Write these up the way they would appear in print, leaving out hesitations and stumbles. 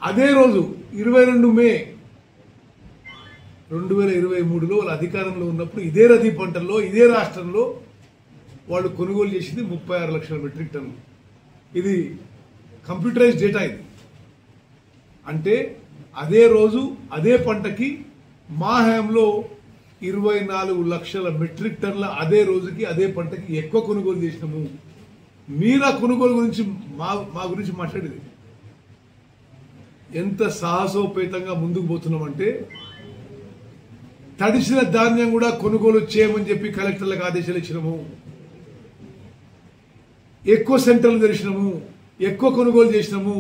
అదే రోజు 22 మే 2023లో వాళ్ళ అధికారంలో ఉన్నప్పుడు ఇదే రబీ పంటల్లో ఇదే రాష్ట్రంలో వాళ్ళు కొనుగోలు చేసింది 36 లక్షల మెట్రిక్ టన్నులు. ఇది కంప్యూటరైజ్ డేటా. ఇది అంటే అదే రోజు అదే పంటకి మా హయాంలో 24 లక్షల మెట్రిక్ టన్నుల అదే రోజుకి అదే పంటకి ఎక్కువ కొనుగోలు చేసినాము. మీరా కొనుగోలు గురించి మా గురించి మాట్లాడేది ఎంత సాహసోపేతంగా ముందుకు పోతున్నామంటే, తడిసిన ధాన్యం కూడా కొనుగోలు చేయమని చెప్పి కలెక్టర్లకు ఆదేశాలు ఇచ్చినాము. ఎక్కువ సెంటర్లు తెరిచినాము, ఎక్కువ కొనుగోలు చేసినాము.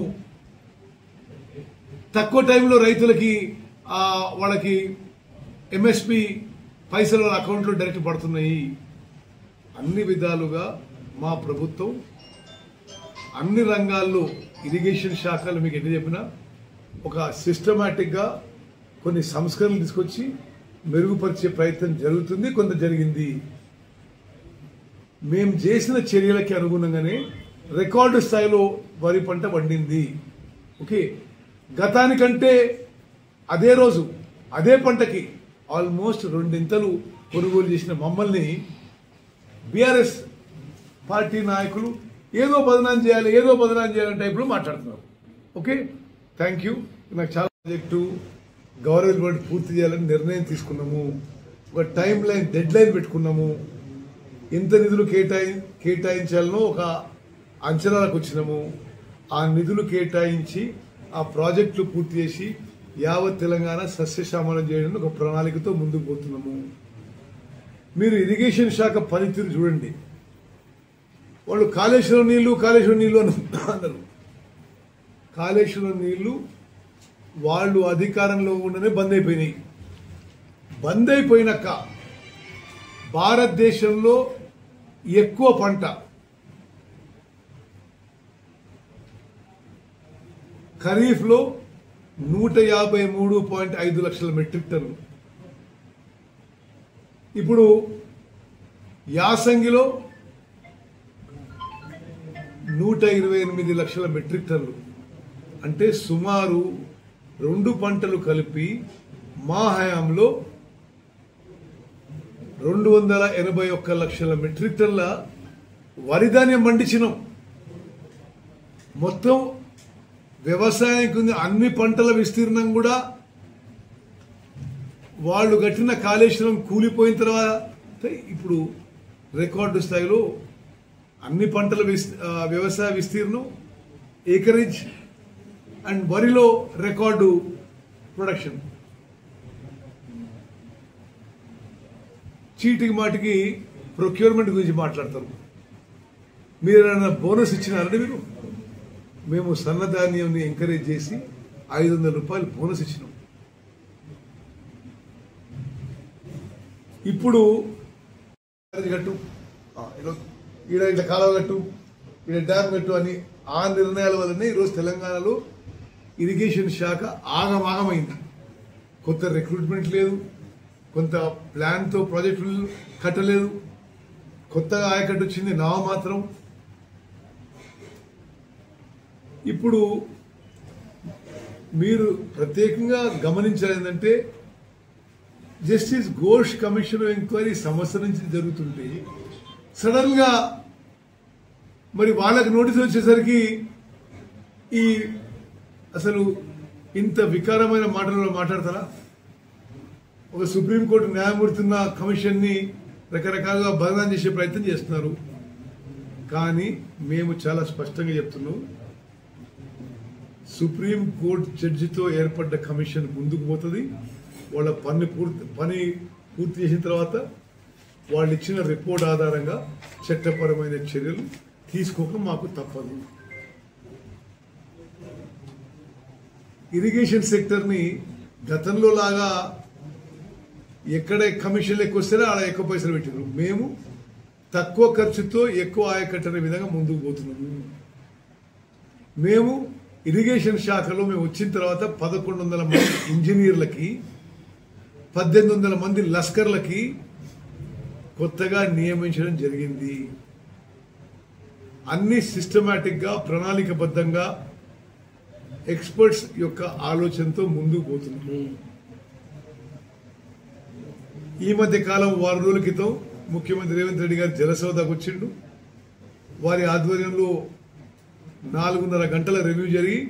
తక్కువ టైంలో రైతులకి వాళ్ళకి ఎంఎస్పి పైసలు వాళ్ళ అకౌంట్లో డైరెక్ట్ పడుతున్నాయి. అన్ని విధాలుగా మా ప్రభుత్వం అన్ని రంగాల్లో ఇరిగేషన్ శాఖలు మీకు ఎన్ని చెప్పినా ఒక సిస్టమాటిక్గా కొన్ని సంస్కరణలు తీసుకొచ్చి మెరుగుపరిచే ప్రయత్నం జరుగుతుంది. కొంత జరిగింది. మేము చేసిన చర్యలకి అనుగుణంగానే రికార్డు స్థాయిలో వరి పంట పండింది. ఓకే, గతానికంటే అదే రోజు అదే పంటకి ఆల్మోస్ట్ 2 ఇంతలు కొనుగోలు చేసిన మమ్మల్ని బీఆర్ఎస్ పార్టీ నాయకులు ఏదో బదనాం చేయాలి టైప్లో మాట్లాడుతున్నారు. Okay, thank you. నాకు చాలా ప్రాజెక్టు గవర్నమెంట్ పూర్తి చేయాలని నిర్ణయం తీసుకున్నాము. ఒక టైం లైన్, డెడ్ లైన్ పెట్టుకున్నాము. ఎంత నిధులు కేటాయించాలనో ఒక అంచనాలకు వచ్చినాము. ఆ నిధులు కేటాయించి ఆ ప్రాజెక్టులు పూర్తి చేసి యావత్ తెలంగాణ సస్యశ్యామలం చేయడానికి ఒక ప్రణాళికతో ముందుకు పోతున్నాము. మీరు ఇరిగేషన్ శాఖ పనితీరు చూడండి. వాళ్ళు కాళేశ్వరం నీళ్లు అన్నారు. కాళేశ్వరం నీళ్లు వాళ్ళు అధికారంలో ఉండనే బంద్ అయిపోయినాయి. బంద్ అయిపోయినాక భారతదేశంలో ఎక్కువ పంట ఖరీఫ్లో 153.5 లక్షల మెట్రిక్ టన్నులు. ఇప్పుడు యాసంగిలో 128 లక్షల మెట్రిక్ టన్నులు. అంటే సుమారు 2 పంటలు కలిపి మా హయాంలో 281 లక్షల మెట్రిక్ టన్నుల వరి ధాన్యం పండించినాం. మొత్తం వ్యవసాయానికి అన్ని పంటల విస్తీర్ణం కూడా వాళ్ళు కట్టిన కాళేశ్వరం కూలిపోయిన తర్వాత ఇప్పుడు రికార్డు స్థాయిలో అన్ని పంటల వ్యవసాయ విస్తీర్ణం, ఏకరేజ్ అండ్ వరిలో రికార్డు ప్రొడక్షన్. చీటికి మాటికి ప్రొక్యూర్మెంట్ గురించి మాట్లాడతారు. మీరు ఏమైనా బోనస్ ఇచ్చినారండి? మేము సన్నధాన్యంని ఎంకరేజ్ చేసి 500 రూపాయలు బోనస్ ఇచ్చినాం. ఇప్పుడు కట్టు, ఈడ ఇట్లా కాలువ కట్టు, ఈడ డ్యామ్ కట్టు అని ఆ నిర్ణయాల వల్లనే ఈరోజు తెలంగాణలో ఇరిగేషన్ శాఖ ఆగమాగమైంది. కొత్త రిక్రూట్మెంట్ లేదు, కొంత ప్లాన్తో ప్రాజెక్టులు కట్టలేదు, కొత్తగా ఆయకట్టు వచ్చింది నామమాత్రం. ఇప్పుడు మీరు ప్రత్యేకంగా గమనించాలంటే జస్టిస్ ఘోష్ కమిషన్ ఎంక్వైరీ సంవత్సరం నుంచి జరుగుతుంటే సడన్ గా మరి వాళ్ళకి నోటీస్ వచ్చేసరికి ఈ అసలు ఇంత వికారమైన మాటలలో మాట్లాడతారా? ఒక సుప్రీంకోర్టు న్యాయమూర్తి ఉన్న కమిషన్ ని రకరకాలుగా బదనాం చేసే ప్రయత్నం చేస్తున్నారు. కానీ మేము చాలా స్పష్టంగా చెప్తున్నాం, సుప్రీంకోర్టు జడ్జితో ఏర్పడ్డ కమిషన్ ముందుకు పోతుంది. వాళ్ళ పని పూర్తి చేసిన తర్వాత వాళ్ళు ఇచ్చిన రిపోర్ట్ ఆధారంగా చట్టపరమైన చర్యలు తీసుకోక మాకు తప్పదు. ఇరిగేషన్ సెక్టర్ని గతంలో లాగా ఎక్కడ కమిషన్లు ఎక్కువ వస్తేనే అలా ఎక్కువ పైసలు పెట్టినారు. మేము తక్కువ ఖర్చుతో ఎక్కువ ఆయకట్టనే విధంగా ముందుకు పోతున్నాము. మేము ఇరిగేషన్ శాఖలో మేము వచ్చిన తర్వాత 1100 మంది ఇంజనీర్లకి, 1800 మంది లస్కర్లకి కొత్తగా నియమించడం జరిగింది. అన్ని సిస్టమాటిక్ గా ప్రణాళికబద్ధంగా ఎక్స్పర్ట్స్ యొక్క ఆలోచనతో ముందుకు పోతున్నాం. ఈ మధ్య కాలం 6 రోజుల క్రితం ముఖ్యమంత్రి రేవంత్ రెడ్డి గారు జలసౌదాకు వచ్చిండు. వారి ఆధ్వర్యంలో 4.5 గంటల రివ్యూ జరిగి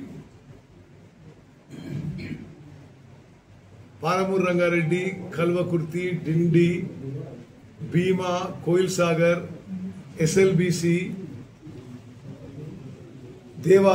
పాలమూరు రంగారెడ్డి, కల్వకుర్తి, డిండి, భీమా, కోయిల్ సాగర్, SLBC, దేవా